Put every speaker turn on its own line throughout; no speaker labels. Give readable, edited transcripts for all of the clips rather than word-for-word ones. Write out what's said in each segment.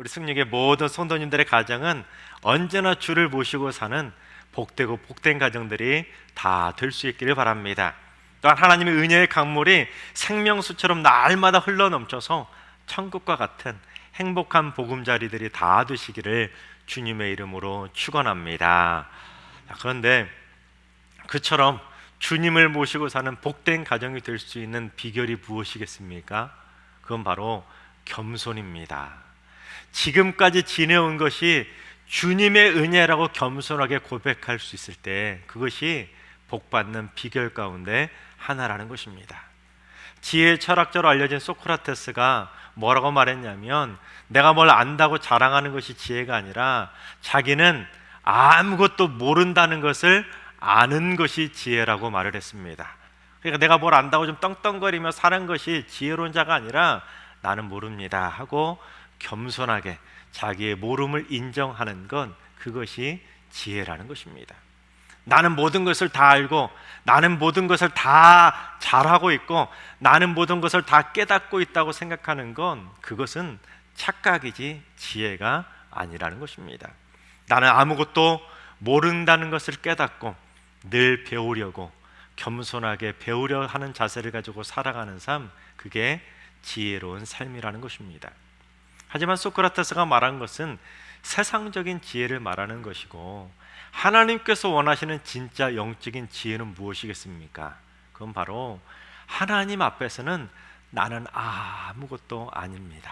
우리 승리의 모든 성도님들의 가정은 언제나 주를 모시고 사는 복되고 복된 가정들이 다 될 수 있기를 바랍니다. 또한 하나님의 은혜의 강물이 생명수처럼 날마다 흘러넘쳐서 천국과 같은 행복한 보금자리들이 다 되시기를 주님의 이름으로 축원합니다. 그런데 그처럼 주님을 모시고 사는 복된 가정이 될 수 있는 비결이 무엇이겠습니까? 그건 바로 겸손입니다. 지금까지 지내온 것이 주님의 은혜라고 겸손하게 고백할 수 있을 때 그것이 복받는 비결 가운데 하나라는 것입니다. 지혜의 철학자로 알려진 소크라테스가 뭐라고 말했냐면, 내가 뭘 안다고 자랑하는 것이 지혜가 아니라 자기는 아무것도 모른다는 것을 아는 것이 지혜라고 말을 했습니다. 그러니까 내가 뭘 안다고 좀 떵떵거리며 사는 것이 지혜로운 자가 아니라 나는 모릅니다 하고 겸손하게 자기의 모름을 인정하는 건 그것이 지혜라는 것입니다. 나는 모든 것을 다 알고 나는 모든 것을 다 잘하고 있고 나는 모든 것을 다 깨닫고 있다고 생각하는 건 그것은 착각이지 지혜가 아니라는 것입니다. 나는 아무것도 모른다는 것을 깨닫고 늘 배우려고 겸손하게 배우려 하는 자세를 가지고 살아가는 삶, 그게 지혜로운 삶이라는 것입니다. 하지만 소크라테스가 말한 것은 세상적인 지혜를 말하는 것이고, 하나님께서 원하시는 진짜 영적인 지혜는 무엇이겠습니까? 그건 바로 하나님 앞에서는 나는 아무것도 아닙니다.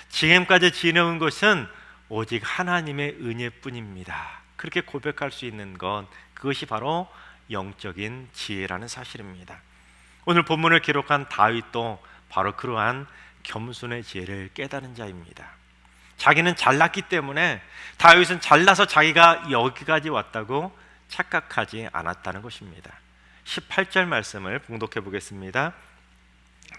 지금까지 지내온 것은 오직 하나님의 은혜뿐입니다. 그렇게 고백할 수 있는 건 그것이 바로 영적인 지혜라는 사실입니다. 오늘 본문을 기록한 다윗도 바로 그러한 겸손의 지혜를 깨달은 자입니다. 자기는 잘났기 때문에 다윗은 잘나서 자기가 여기까지 왔다고 착각하지 않았다는 것입니다. 18절 말씀을 봉독해 보겠습니다.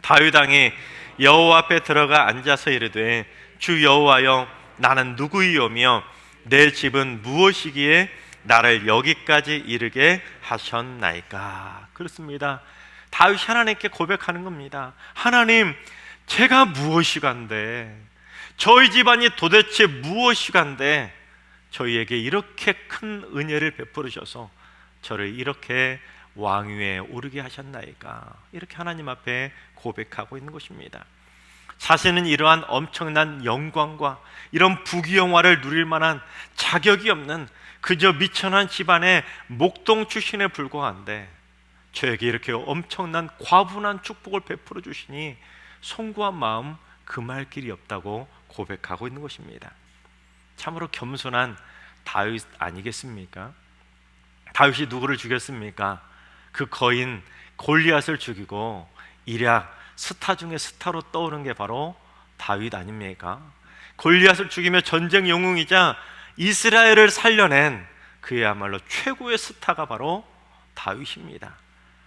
다윗 왕이 여호와 앞에 들어가 앉아서 이르되, 주 여호와여, 나는 누구이오며 내 집은 무엇이기에 나를 여기까지 이르게 하셨나이까. 그렇습니다. 다윗이 하나님께 고백하는 겁니다. 하나님, 제가 무엇이간데, 저희 집안이 도대체 무엇이간데 저희에게 이렇게 큰 은혜를 베풀으셔서 저를 이렇게 왕위에 오르게 하셨나이까. 이렇게 하나님 앞에 고백하고 있는 것입니다. 자신은 이러한 엄청난 영광과 이런 부귀영화를 누릴 만한 자격이 없는 그저 미천한 집안의 목동 출신에 불과한데 저에게 이렇게 엄청난 과분한 축복을 베풀어 주시니 송구한 마음 금할 길이 없다고 고백하고 있는 것입니다. 참으로 겸손한 다윗 아니겠습니까? 다윗이 누구를 죽였습니까? 그 거인 골리앗을 죽이고 일약 스타 중에 스타로 떠오른 게 바로 다윗 아닙니까? 골리앗을 죽이며 전쟁 영웅이자 이스라엘을 살려낸 그야말로 최고의 스타가 바로 다윗입니다.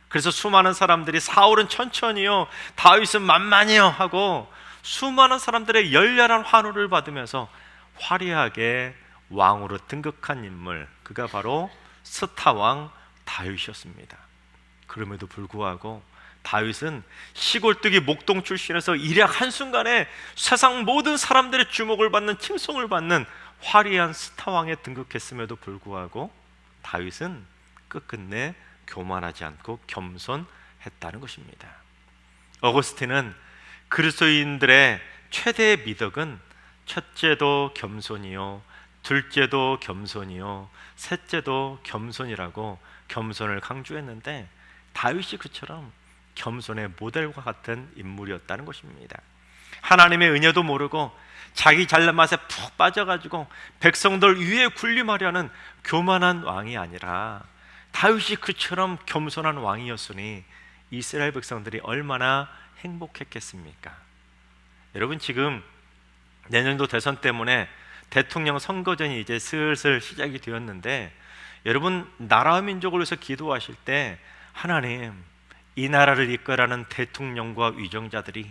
그래서 수많은 사람들이 사울은 천천히요, 다윗은 만만히요 하고 수많은 사람들의 열렬한 환호를 받으면서 화려하게 왕으로 등극한 인물, 그가 바로 스타왕 다윗이었습니다. 그럼에도 불구하고 다윗은 시골뜨기 목동 출신에서 일약 한순간에 세상 모든 사람들의 주목을 받는, 칭송을 받는 화려한 스타왕에 등극했음에도 불구하고 다윗은 끝끝내 교만하지 않고 겸손했다는 것입니다. 어거스틴은 그리스도인들의 최대의 미덕은 첫째도 겸손이요, 둘째도 겸손이요, 셋째도 겸손이라고 겸손을 강조했는데 다윗이 그처럼 겸손의 모델과 같은 인물이었다는 것입니다. 하나님의 은혜도 모르고 자기 잘난 맛에 푹 빠져가지고 백성들 위에 군림하려는 교만한 왕이 아니라 다윗이 그처럼 겸손한 왕이었으니 이스라엘 백성들이 얼마나 행복했겠습니까? 여러분, 지금 내년도 대선 때문에 대통령 선거전이 이제 슬슬 시작이 되었는데, 여러분 나라와 민족을 위해서 기도하실 때 하나님, 이 나라를 이끌어가는 대통령과 위정자들이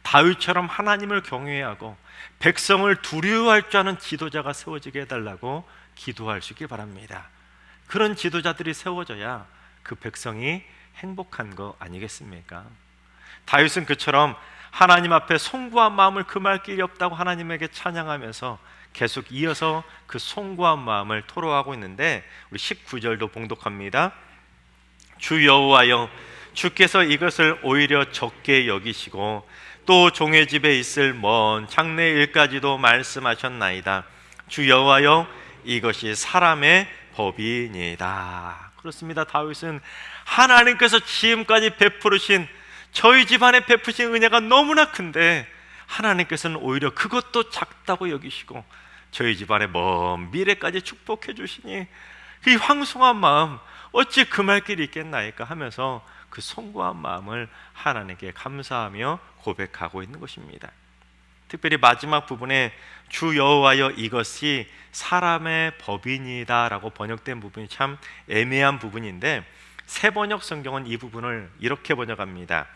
다윗처럼 하나님을 경외하고 백성을 두려워할 줄 아는 지도자가 세워지게 해달라고 기도할 수 있길 바랍니다. 그런 지도자들이 세워져야 그 백성이 행복한 거 아니겠습니까? 다윗은 그처럼 하나님 앞에 송구한 마음을 금할 길이 없다고 하나님에게 찬양하면서 계속 이어서 그 송구한 마음을 토로하고 있는데, 우리 19절도 봉독합니다. 주 여호와여, 주께서 이것을 오히려 적게 여기시고 또 종의 집에 있을 먼 장래 일까지도 말씀하셨나이다. 주 여호와여, 이것이 사람의 법이니이다. 그렇습니다. 다윗은 하나님께서 지금까지 베푸르신, 저희 집안에 베푸신 은혜가 너무나 큰데 하나님께서는 오히려 그것도 작다고 여기시고 저희 집안의 먼 미래까지 축복해 주시니 이 황송한 마음 어찌 금할 길이 있겠나이까 하면서 그 송구한 마음을 하나님께 감사하며 고백하고 있는 것입니다. 특별히 마지막 부분에 주 여호와여, 이것이 사람의 법이니이다 라고 번역된 부분이 참 애매한 부분인데, 새 번역 성경은 이 부분을 이렇게 번역합니다.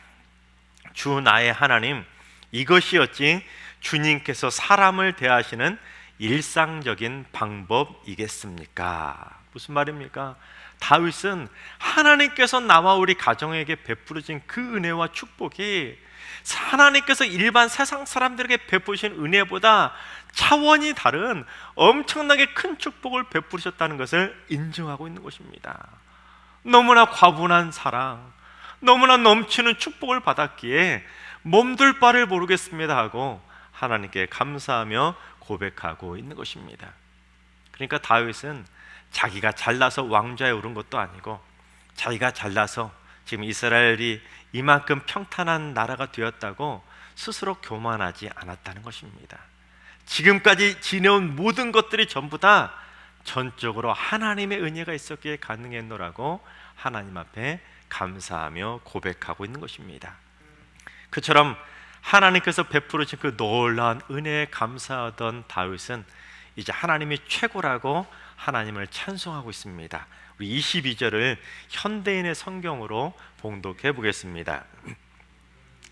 주 나의 하나님, 이것이 어찌 주님께서 사람을 대하시는 일상적인 방법이겠습니까? 무슨 말입니까? 다윗은 하나님께서 나와 우리 가정에게 베풀어진 그 은혜와 축복이 하나님께서 일반 세상 사람들에게 베푸신 은혜보다 차원이 다른 엄청나게 큰 축복을 베푸셨다는 것을 인정하고 있는 것입니다. 너무나 과분한 사랑, 너무나 넘치는 축복을 받았기에 몸둘 바를 모르겠습니다 하고 하나님께 감사하며 고백하고 있는 것입니다. 그러니까 다윗은 자기가 잘나서 왕좌에 오른 것도 아니고, 자기가 잘나서 지금 이스라엘이 이만큼 평탄한 나라가 되었다고 스스로 교만하지 않았다는 것입니다. 지금까지 지내온 모든 것들이 전부 다 전적으로 하나님의 은혜가 있었기에 가능했노라고 하나님 앞에 감사하며 고백하고 있는 것입니다. 그처럼 하나님께서 베풀으신 그 놀라운 은혜에 감사하던 다윗은 이제 하나님이 최고라고 하나님을 찬송하고 있습니다. 우리 22절을 현대인의 성경으로 봉독해 보겠습니다.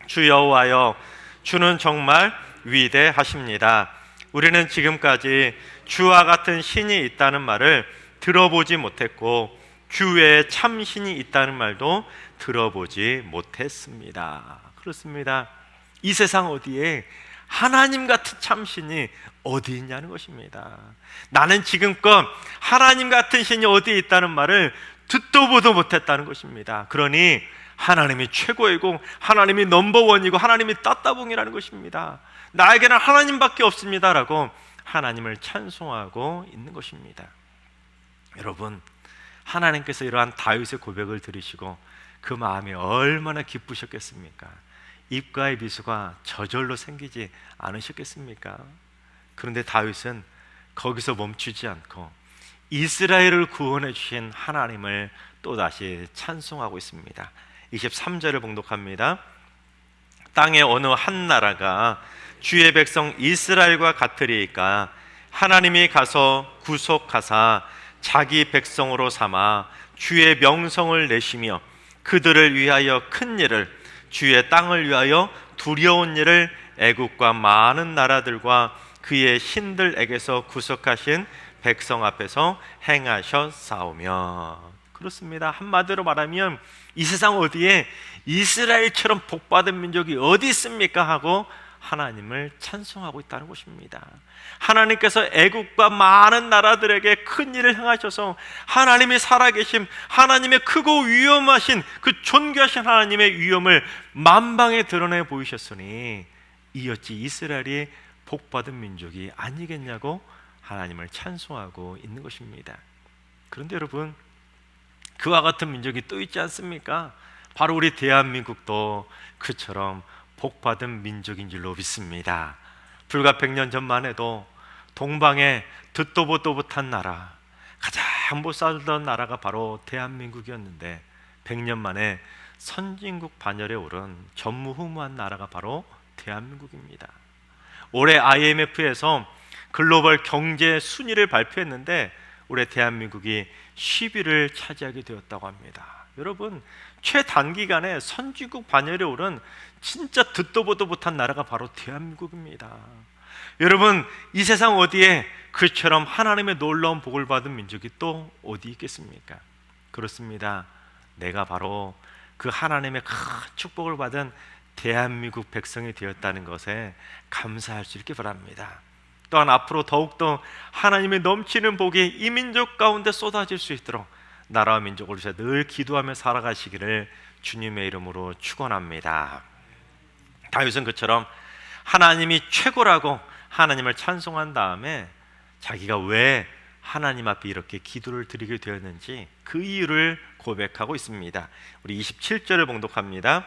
주 여호와여, 주는 정말 위대하십니다. 우리는 지금까지 주와 같은 신이 있다는 말을 들어보지 못했고 주 외에 참 신이 있다는 말도 들어보지 못했습니다. 그렇습니다. 이 세상 어디에 하나님 같은 참신이 어디 있냐는 것입니다. 나는 지금껏 하나님 같은 신이 어디에 있다는 말을 듣도 보도 못했다는 것입니다. 그러니 하나님이 최고이고 하나님이 넘버원이고 하나님이 따따봉이라는 것입니다. 나에게는 하나님밖에 없습니다라고 하나님을 찬송하고 있는 것입니다. 여러분, 하나님께서 이러한 다윗의 고백을 들으시고 그 마음이 얼마나 기쁘셨겠습니까? 입가의 미소가 저절로 생기지 않으셨겠습니까? 그런데 다윗은 거기서 멈추지 않고 이스라엘을 구원해 주신 하나님을 또다시 찬송하고 있습니다. 23절을 봉독합니다. 땅의 어느 한 나라가 주의 백성 이스라엘과 같으리이까 하나님이 가서 구속하사 자기 백성으로 삼아 주의 명성을 내시며 그들을 위하여 큰 일을, 주의 땅을 위하여 두려운 일을 애국과 많은 나라들과 그의 신들에게서 구속하신 백성 앞에서 행하셨사오며. 그렇습니다. 한마디로 말하면 이 세상 어디에 이스라엘처럼 복받은 민족이 어디 있습니까? 하고 하나님을 찬송하고 있다는 것입니다. 하나님께서 애국과 많은 나라들에게 큰 일을 행하셔서 하나님이 살아계심, 하나님의 크고 위엄하신 그 존귀하신 하나님의 위엄을 만방에 드러내 보이셨으니 이었지 이스라엘이 복받은 민족이 아니겠냐고 하나님을 찬송하고 있는 것입니다. 그런데 여러분, 그와 같은 민족이 또 있지 않습니까? 바로 우리 대한민국도 그처럼 복받은 민족인 줄로 믿습니다. 불과 100년 전만 해도 동방에 듣도 보도 못한 나라, 가장 못 살던 나라가 바로 대한민국이었는데 100년 만에 선진국 반열에 오른 전무후무한 나라가 바로 대한민국입니다. 올해 IMF에서 글로벌 경제 순위를 발표했는데 올해 대한민국이 10위를 차지하게 되었다고 합니다. 여러분, 최단기간에 선진국 반열에 오른 진짜 듣도 보도 못한 나라가 바로 대한민국입니다. 여러분, 이 세상 어디에 그처럼 하나님의 놀라운 복을 받은 민족이 또 어디 있겠습니까? 그렇습니다. 내가 바로 그 하나님의 큰 축복을 받은 대한민국 백성이 되었다는 것에 감사할 수 있기 바랍니다. 또한 앞으로 더욱더 하나님의 넘치는 복이 이 민족 가운데 쏟아질 수 있도록 나라와 민족을 위해서 늘 기도하며 살아가시기를 주님의 이름으로 축원합니다. 다윗은 그처럼 하나님이 최고라고 하나님을 찬송한 다음에 자기가 왜 하나님 앞에 이렇게 기도를 드리게 되었는지 그 이유를 고백하고 있습니다. 우리 27절을 봉독합니다.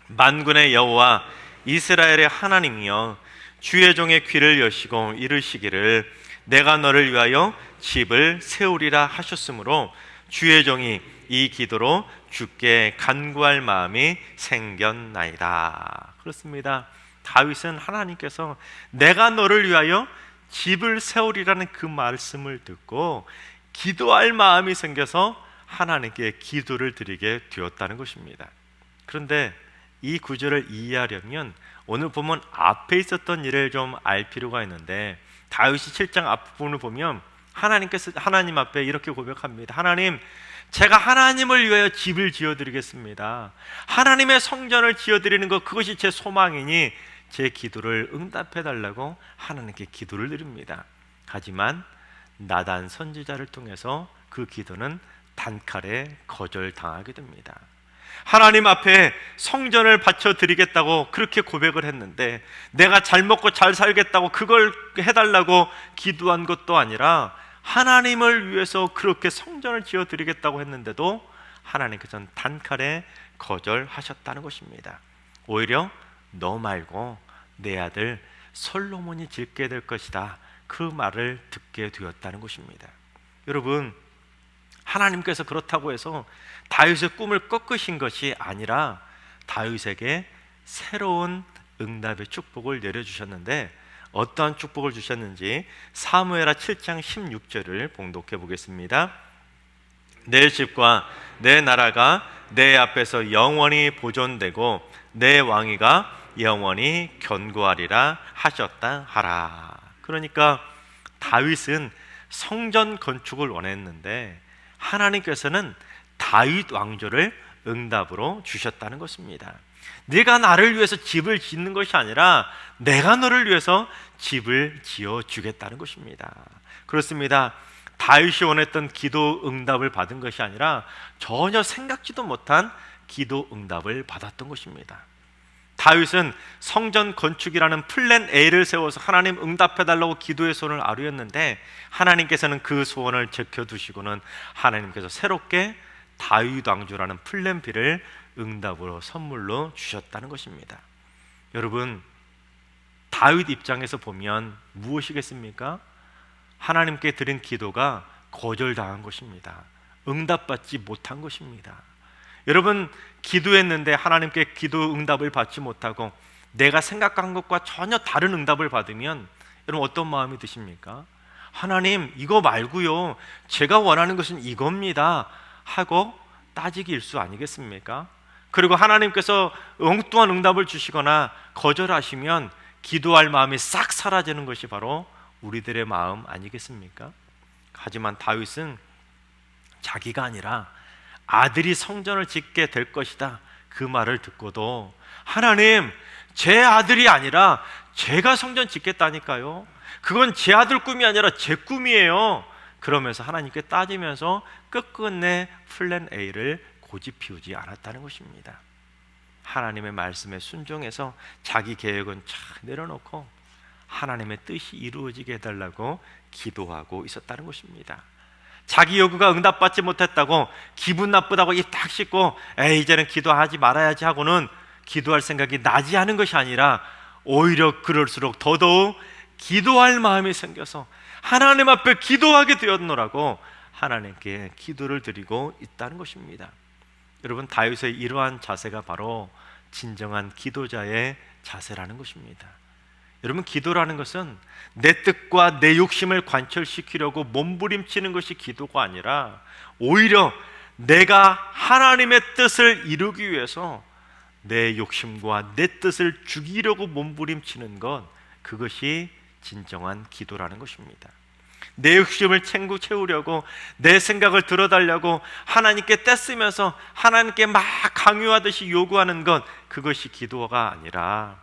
만군의 여호와 이스라엘의 하나님이여, 주의 종의 귀를 여시고 이르시기를 내가 너를 위하여 집을 세우리라 하셨으므로 주의 종이 이 기도로 주께 간구할 마음이 생겼나이다. 그렇습니다. 다윗은 하나님께서 내가 너를 위하여 집을 세우리라는 그 말씀을 듣고 기도할 마음이 생겨서 하나님께 기도를 드리게 되었다는 것입니다. 그런데 이 구절을 이해하려면 오늘 보면 앞에 있었던 일을 좀 알 필요가 있는데, 다윗이 7장 앞부분을 보면 하나님 앞에 이렇게 고백합니다. 하나님, 제가 하나님을 위하여 집을 지어드리겠습니다. 하나님의 성전을 지어드리는 것, 그것이 제 소망이니 제 기도를 응답해달라고 하나님께 기도를 드립니다. 하지만 나단 선지자를 통해서 그 기도는 단칼에 거절당하게 됩니다. 하나님 앞에 성전을 바쳐드리겠다고 그렇게 고백을 했는데, 내가 잘 먹고 잘 살겠다고 그걸 해달라고 기도한 것도 아니라 하나님을 위해서 그렇게 성전을 지어드리겠다고 했는데도 하나님께서는 단칼에 거절하셨다는 것입니다. 오히려 너 말고 내 아들 솔로몬이 짓게 될 것이다, 그 말을 듣게 되었다는 것입니다. 여러분, 하나님께서 그렇다고 해서 다윗의 꿈을 꺾으신 것이 아니라 다윗에게 새로운 응답의 축복을 내려주셨는데, 어떠한 축복을 주셨는지 사무엘하 7장 16절을 봉독해 보겠습니다. 내 집과 내 나라가 내 앞에서 영원히 보존되고 내 왕위가 영원히 견고하리라 하셨다 하라. 그러니까 다윗은 성전 건축을 원했는데 하나님께서는 다윗 왕조를 응답으로 주셨다는 것입니다. 네가 나를 위해서 집을 짓는 것이 아니라 내가 너를 위해서 집을 지어 주겠다는 것입니다. 그렇습니다. 다윗이 원했던 기도 응답을 받은 것이 아니라 전혀 생각지도 못한 기도 응답을 받았던 것입니다. 다윗은 성전 건축이라는 플랜 A를 세워서 하나님 응답해달라고 기도의 손을 아뢰었는데, 하나님께서는 그 소원을 지켜두시고는 하나님께서 새롭게 다윗 왕조라는 플랜 B를 응답으로 선물로 주셨다는 것입니다. 여러분, 다윗 입장에서 보면 무엇이겠습니까? 하나님께 드린 기도가 거절당한 것입니다. 응답받지 못한 것입니다. 여러분, 기도했는데 하나님께 기도 응답을 받지 못하고 내가 생각한 것과 전혀 다른 응답을 받으면 여러분 어떤 마음이 드십니까? 하나님, 이거 말고요, 제가 원하는 것은 이겁니다 하고 따지기 일수 아니겠습니까? 그리고 하나님께서 엉뚱한 응답을 주시거나 거절하시면 기도할 마음이 싹 사라지는 것이 바로 우리들의 마음 아니겠습니까? 하지만 다윗은 자기가 아니라 아들이 성전을 짓게 될 것이다, 그 말을 듣고도 하나님, 제 아들이 아니라 제가 성전 짓겠다니까요, 그건 제 아들 꿈이 아니라 제 꿈이에요, 그러면서 하나님께 따지면서 끝끝내 플랜 A를 고집 피우지 않았다는 것입니다. 하나님의 말씀에 순종해서 자기 계획은 쫙 내려놓고 하나님의 뜻이 이루어지게 해달라고 기도하고 있었다는 것입니다. 자기 요구가 응답받지 못했다고 기분 나쁘다고 입 딱 씻고 이제는 기도하지 말아야지 하고는 기도할 생각이 나지 않은 것이 아니라 오히려 그럴수록 더더욱 기도할 마음이 생겨서 하나님 앞에 기도하게 되었노라고 하나님께 기도를 드리고 있다는 것입니다. 여러분, 다윗의 이러한 자세가 바로 진정한 기도자의 자세라는 것입니다. 여러분, 기도라는 것은 내 뜻과 내 욕심을 관철시키려고 몸부림치는 것이 기도가 아니라 오히려 내가 하나님의 뜻을 이루기 위해서 내 욕심과 내 뜻을 죽이려고 몸부림치는 것, 그것이 진정한 기도라는 것입니다. 내 욕심을 채우려고, 내 생각을 들어달라고 하나님께 떼쓰면서 하나님께 막 강요하듯이 요구하는 것, 그것이 기도가 아니라,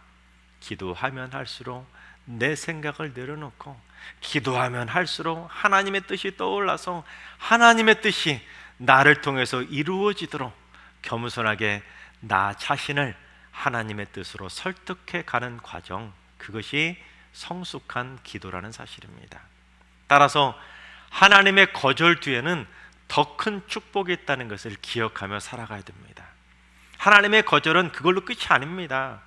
기도하면 할수록 내 생각을 내려놓고 기도하면 할수록 하나님의 뜻이 떠올라서 하나님의 뜻이 나를 통해서 이루어지도록 겸손하게 나 자신을 하나님의 뜻으로 설득해 가는 과정, 그것이 성숙한 기도라는 사실입니다. 따라서 하나님의 거절 뒤에는 더 큰 축복이 있다는 것을 기억하며 살아가야 됩니다. 하나님의 거절은 그걸로 끝이 아닙니다.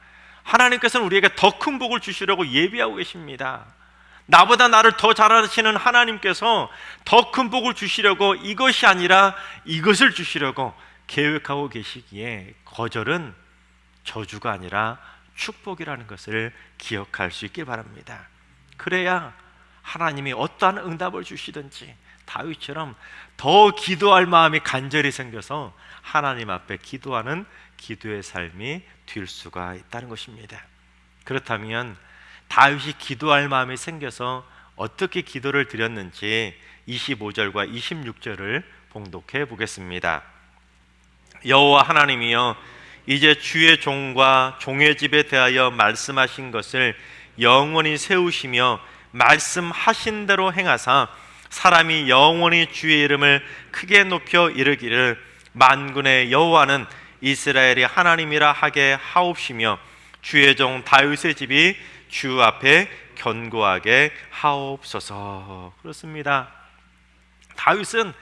하나님께서는 우리에게 더 큰 복을 주시려고 예비하고 계십니다. 나보다 나를 더 잘 아시는 하나님께서 더 큰 복을 주시려고, 이것이 아니라 이것을 주시려고 계획하고 계시기에, 거절은 저주가 아니라 축복이라는 것을 기억할 수 있길 바랍니다. 그래야 하나님이 어떠한 응답을 주시든지 다윗처럼 더 기도할 마음이 간절히 생겨서 하나님 앞에 기도하는 기도의 삶이 될 수가 있다는 것입니다. 그렇다면 다윗이 기도할 마음이 생겨서 어떻게 기도를 드렸는지 25절과 26절을 봉독해 보겠습니다. 여호와 하나님이여, 이제 주의 종과 종의 집에 대하여 말씀하신 것을 영원히 세우시며 말씀하신 대로 행하사 사람이 영원히 주의 이름을 크게 높여 이르기를 만군의 여호와는 이스라엘의 하나님이라 하게 하옵시며 주의 종 다윗의 집이 주 앞에 견고하게 하옵소서. 그렇습니다. 다윗은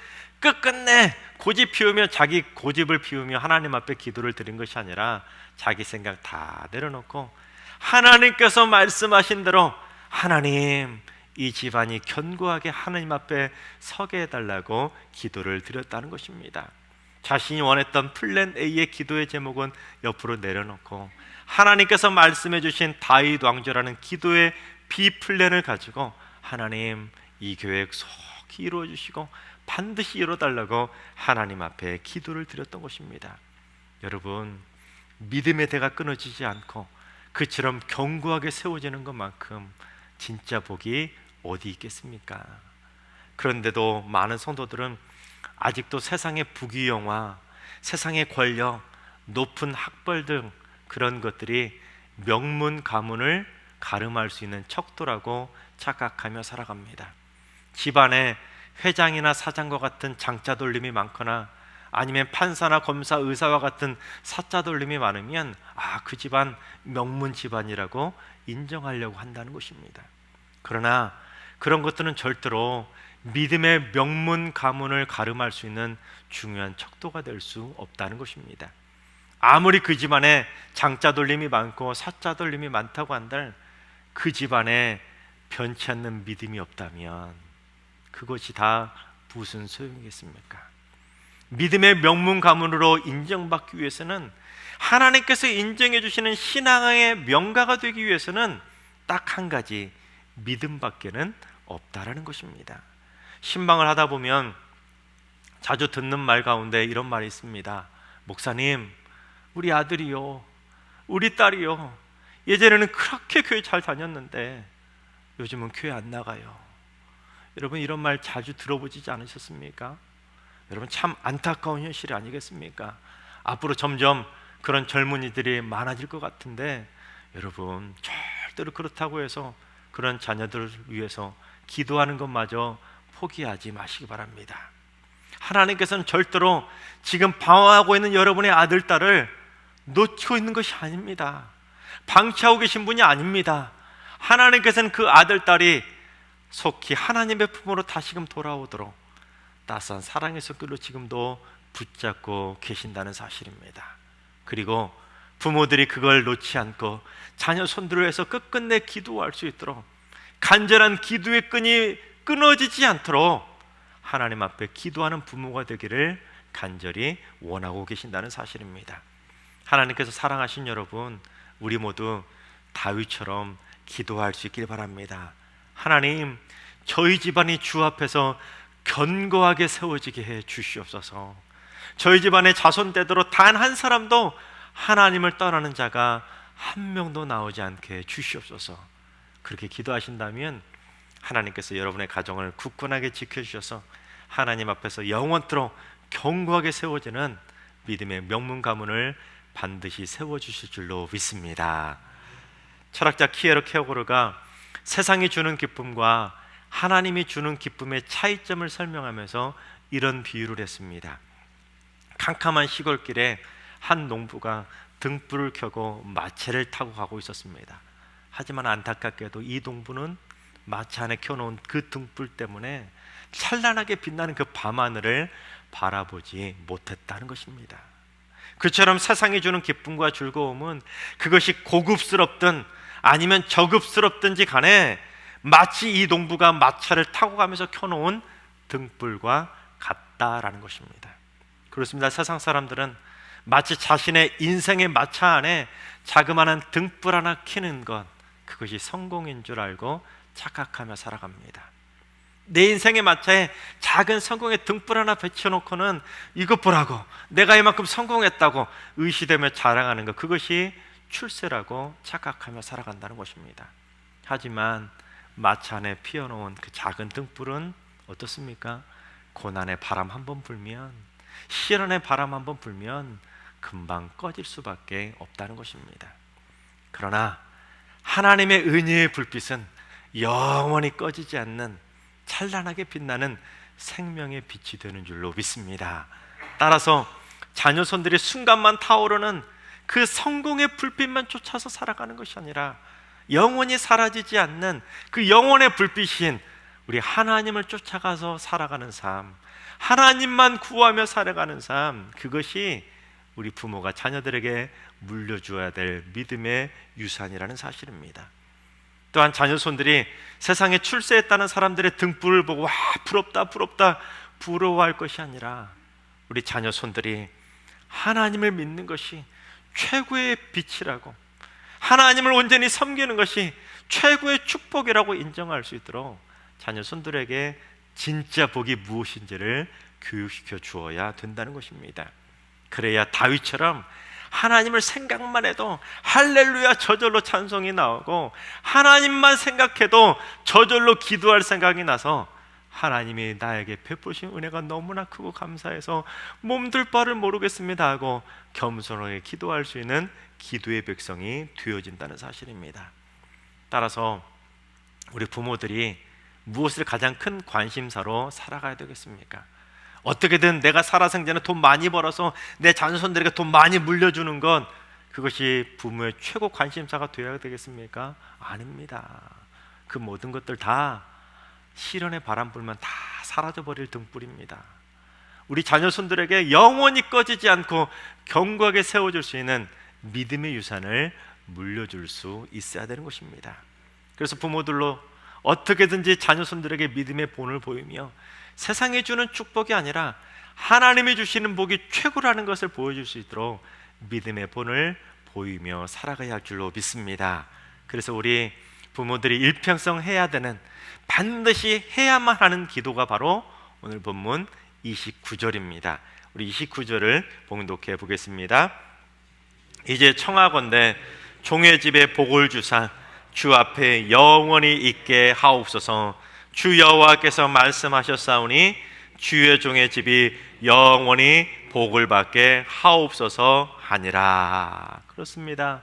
끝끝내 고집 피우며, 자기 고집을 피우며 하나님 앞에 기도를 드린 것이 아니라 자기 생각 다 내려놓고 하나님께서 말씀하신 대로 하나님, 이 집안이 견고하게 하나님 앞에 서게 해달라고 기도를 드렸다는 것입니다. 자신이 원했던 플랜 A의 기도의 제목은 옆으로 내려놓고 하나님께서 말씀해 주신 다윗 왕조라는 기도의 B 플랜을 가지고 하나님, 이 계획 속히 이루어 주시고 반드시 이루어달라고 하나님 앞에 기도를 드렸던 것입니다. 여러분, 믿음의 대가 끊어지지 않고 그처럼 견고하게 세워지는 것만큼 진짜 복이 어디 있겠습니까? 그런데도 많은 성도들은 아직도 세상의 부귀영화, 세상의 권력, 높은 학벌 등 그런 것들이 명문 가문을 가름할 수 있는 척도라고 착각하며 살아갑니다. 집안에 회장이나 사장과 같은 장자 돌림이 많거나 아니면 판사나 검사, 의사와 같은 사자 돌림이 많으면 그 집안 명문 집안이라고 인정하려고 한다는 것입니다. 그러나 그런 것들은 절대로 믿음의 명문 가문을 가름할 수 있는 중요한 척도가 될 수 없다는 것입니다. 아무리 그 집안에 장자 돌림이 많고 사자 돌림이 많다고 한들 그 집안에 변치 않는 믿음이 없다면 그것이 다 무슨 소용이겠습니까? 믿음의 명문 가문으로 인정받기 위해서는, 하나님께서 인정해 주시는 신앙의 명가가 되기 위해서는 딱 한 가지, 믿음밖에는 없다라는 것입니다. 신방을 하다 보면 자주 듣는 말 가운데 이런 말이 있습니다. 목사님, 우리 아들이요, 우리 딸이요, 예전에는 그렇게 교회 잘 다녔는데 요즘은 교회 안 나가요. 여러분, 이런 말 자주 들어보지 않으셨습니까? 여러분, 참 안타까운 현실 아니겠습니까? 앞으로 점점 그런 젊은이들이 많아질 것 같은데, 여러분, 절대로 그렇다고 해서 그런 자녀들을 위해서 기도하는 것마저 포기하지 마시기 바랍니다. 하나님께서는 절대로 지금 방황하고 있는 여러분의 아들, 딸을 놓치고 있는 것이 아닙니다. 방치하고 계신 분이 아닙니다. 하나님께서는 그 아들, 딸이 속히 하나님의 품으로 다시금 돌아오도록 따스한 사랑의 손길로 지금도 붙잡고 계신다는 사실입니다. 그리고 부모들이 그걸 놓지 않고 자녀 손들을 해서 끝끝내 기도할 수 있도록, 간절한 기도의 끈이 끊어지지 않도록 하나님 앞에 기도하는 부모가 되기를 간절히 원하고 계신다는 사실입니다. 하나님께서 사랑하신 여러분, 우리 모두 다윗처럼 기도할 수 있길 바랍니다. 하나님, 저희 집안이 주 앞에서 견고하게 세워지게 해 주시옵소서. 저희 집안의 자손대대로 단 한 사람도 하나님을 떠나는 자가 한 명도 나오지 않게 해 주시옵소서. 그렇게 기도하신다면 하나님께서 여러분의 가정을 굳건하게 지켜주셔서 하나님 앞에서 영원토록 견고하게 세워지는 믿음의 명문 가문을 반드시 세워주실 줄로 믿습니다. 철학자 키에르 케고르가 세상이 주는 기쁨과 하나님이 주는 기쁨의 차이점을 설명하면서 이런 비유를 했습니다. 캄캄한 시골길에 한 농부가 등불을 켜고 마차를 타고 가고 있었습니다. 하지만 안타깝게도 이 농부는 마차 안에 켜놓은 그 등불 때문에 찬란하게 빛나는 그 밤하늘을 바라보지 못했다는 것입니다. 그처럼 세상이 주는 기쁨과 즐거움은 그것이 고급스럽든 아니면 저급스럽든지 간에 마치 이 농부가 마차를 타고 가면서 켜놓은 등불과 같다라는 것입니다. 그렇습니다. 세상 사람들은 마치 자신의 인생의 마차 안에 자그마한 등불 하나 켜는 것, 그것이 성공인 줄 알고 착각하며 살아갑니다. 내 인생의 마차에 작은 성공의 등불 하나 배쳐놓고는 이것 보라고, 내가 이만큼 성공했다고 의시되며 자랑하는 것, 그것이 출세라고 착각하며 살아간다는 것입니다. 하지만 마차 안에 피워놓은 그 작은 등불은 어떻습니까? 고난의 바람 한번 불면, 시련의 바람 한번 불면 금방 꺼질 수밖에 없다는 것입니다. 그러나 하나님의 은혜의 불빛은 영원히 꺼지지 않는 찬란하게 빛나는 생명의 빛이 되는 줄로 믿습니다. 따라서 자녀손들이 순간만 타오르는 그 성공의 불빛만 쫓아서 살아가는 것이 아니라 영원히 사라지지 않는 그 영원의 불빛인 우리 하나님을 쫓아가서 살아가는 삶, 하나님만 구하며 살아가는 삶, 그것이 우리 부모가 자녀들에게 물려주어야 될 믿음의 유산이라는 사실입니다. 또한 자녀손들이 세상에 출세했다는 사람들의 등불을 보고 와 부럽다 부럽다 부러워할 것이 아니라 우리 자녀손들이 하나님을 믿는 것이 최고의 빛이라고, 하나님을 온전히 섬기는 것이 최고의 축복이라고 인정할 수 있도록 자녀손들에게 진짜 복이 무엇인지를 교육시켜 주어야 된다는 것입니다. 그래야 다윗처럼 하나님을 생각만 해도 할렐루야 저절로 찬송이 나오고, 하나님만 생각해도 저절로 기도할 생각이 나서 하나님이 나에게 베푸신 은혜가 너무나 크고 감사해서 몸둘 바를 모르겠습니다 하고 겸손하게 기도할 수 있는 기도의 백성이 되어진다는 사실입니다. 따라서 우리 부모들이 무엇을 가장 큰 관심사로 살아가야 되겠습니까? 어떻게든 내가 살아생전에 돈 많이 벌어서 내 자녀손들에게 돈 많이 물려주는 것, 그것이 부모의 최고 관심사가 되어야 되겠습니까? 아닙니다. 그 모든 것들 다 시련의 바람 불면 다 사라져버릴 등불입니다. 우리 자녀손들에게 영원히 꺼지지 않고 견고하게 세워줄 수 있는 믿음의 유산을 물려줄 수 있어야 되는 것입니다. 그래서 부모들로 어떻게든지 자녀손들에게 믿음의 본을 보이며 세상이 주는 축복이 아니라 하나님이 주시는 복이 최고라는 것을 보여줄 수 있도록 믿음의 본을 보이며 살아가야 할 줄로 믿습니다. 그래서 우리 부모들이 일평생 해야 되는, 반드시 해야만 하는 기도가 바로 오늘 본문 29절입니다. 우리 29절을 봉독해 보겠습니다. 이제 청하건대 종의 집에 복을 주사 주 앞에 영원히 있게 하옵소서. 주 여호와께서 말씀하셨사오니 주의 종의 집이 영원히 복을 받게 하옵소서 하니라. 그렇습니다.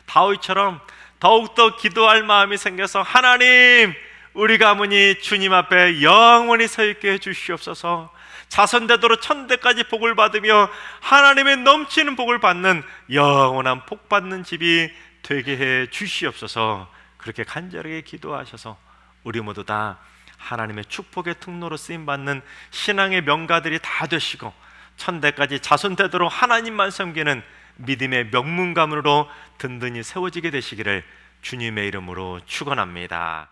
다윗처럼 더욱더 기도할 마음이 생겨서 하나님, 우리 가문이 주님 앞에 영원히 서 있게 해주시옵소서. 자손대대로 천대까지 복을 받으며 하나님의 넘치는 복을 받는 영원한 복 받는 집이 되게 해 주시옵소서. 그렇게 간절하게 기도하셔서 우리 모두 다 하나님의 축복의 통로로 쓰임받는 신앙의 명가들이 다 되시고 천대까지 자손대대로 하나님만 섬기는 믿음의 명문 가문으로 든든히 세워지게 되시기를 주님의 이름으로 축원합니다.